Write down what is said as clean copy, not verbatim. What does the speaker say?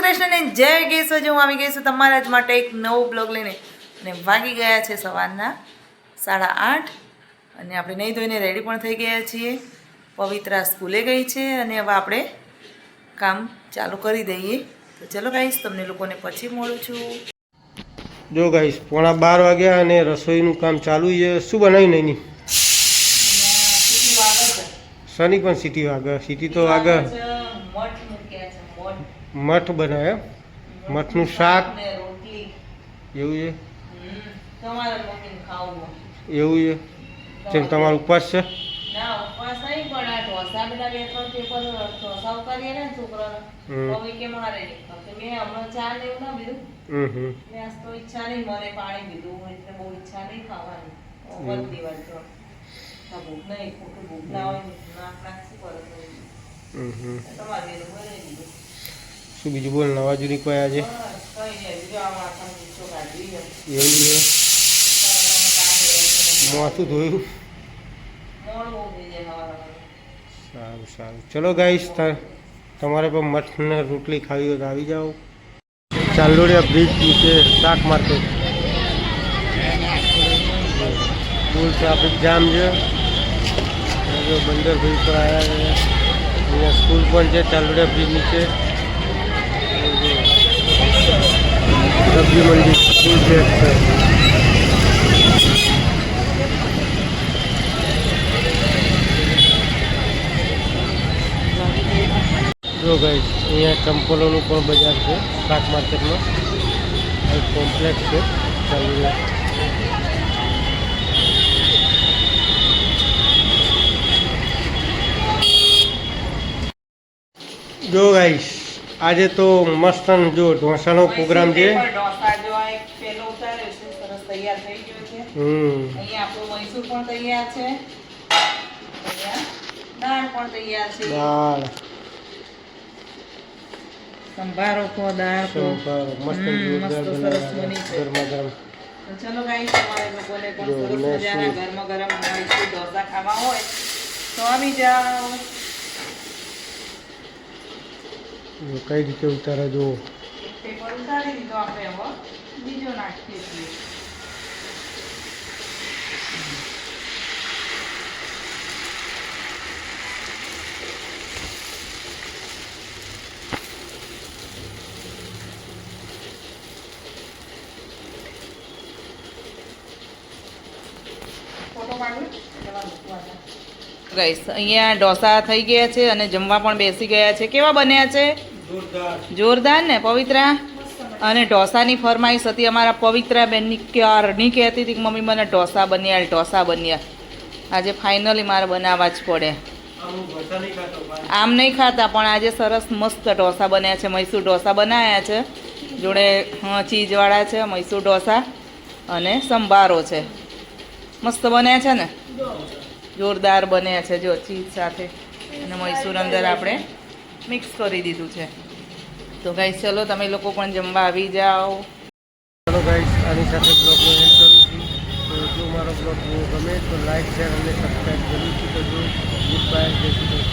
કૃષ્ણ ને જય કેશવ. હું આવી ગઈ છું તમારા જ માટે એક નવો બ્લોગ લઈને. અને વાગી ગયા છે સવારના 8:30 અને આપણે નહીં ધોઈને રેડી પણ થઈ ગયા છીએ. પવિત્રા સ્કૂલે ગઈ છે અને હવે આપણે કામ ચાલુ કરી દઈએ. તો ચલો ગાઈસ, તમને લોકોને પછી મળું છું. જો ગાઈસ 11:15 વાગ્યા અને રસોઈનું કામ ચાલુ છે. શું બનાવ્યું નૈની? શની પણ સીટી વાગે. સીટી તો વાગે. મઠ બનાવે. મઠનું શાક એવું છે. એવું છે. જેમ તમારો ઉપવાસ છે? શું બીજું બોલ, નવા જૂની કોઈ આજે? એવું છે. માથું ધોયું. સારું સારું. ચલો ગાઈસ, તમારે પણ મઠ ને રોટલી ખાવી હોય તો આવી જાઓ. ચાંદોડિયા બ્રિજ નીચે શાક માર્કેટ. ફૂલ ટ્રાફિક જામ છે. બંદર બ્રિજ પર આવ્યા છે. અહીંયા સ્કૂલ પણ છે ચાંદોડિયા બ્રિજ નીચે. સબ્જી મંડી ફૂલ છે. જો ગાઈસ, અહીંયા ચંપલોનું પણ બજાર છે શાક માર્કેટમાં. એક કોમ્પ્લેક્સ છે ચાંદોડિયા. જો ગાઈસ, આજે તો મસ્ત જો ઢોસાનો પ્રોગ્રામ છે. દાળ સંભારો કો દાળ કો મસ્ત જોરદાર બનાવ્યા ગરમા ગરમ. ચલો ગાઈસ, તમારે લોકોને પણ સરસ મજાના ગરમા ગરમ ઢોસા ખાવા હોય તો આવી જાઓ. કઈ રીતે ઉતારે જો. પેપર ઉતારી દીધો આપણે. હવે બીજો નાખીએ છીએ. ગાઈસ, અહીંયા ઢોસા થઈ ગયા છે અને જમવા પણ બેસી ગયા છે. કેવા બન્યા છે? જોરદાર ને પવિત્રા? અને ઢોસાની ફરમાઈશ હતી અમારા પવિત્રા બેનની. ક્યારની કહેતી હતી કે મમ્મી મને ઢોસા બન્યા. આજે ફાઇનલી મારે બનાવવા જ પડે. આમ નહીં ખાતા, પણ આજે સરસ મસ્ત ઢોસા બન્યા છે. મૈસૂર ઢોસા બનાવ્યા છે. જોડે ચીઝવાળા છે મૈસૂર ઢોસા અને સંભારો છે. મસ્ત બન્યા છે ને? જોરદાર બન્યા છે. જો ચીઝ સાથે અને મૈસૂર અંદર આપણે મિક્સ કરી દીધું છે. તો ગાઈસ, ચલો તમે લોકો પણ જમવા આવી જાઓ. ચલો ગાઈસ, આની સાથે બ્લોગને એન્ડ કરું છું. તો જો મારો બ્લોગ ગમે તો લાઈક, શેર અને સબસ્ક્રાઈબ જરૂરથી કરજો. Good bye. જય શ્રી કૃષ્ણ.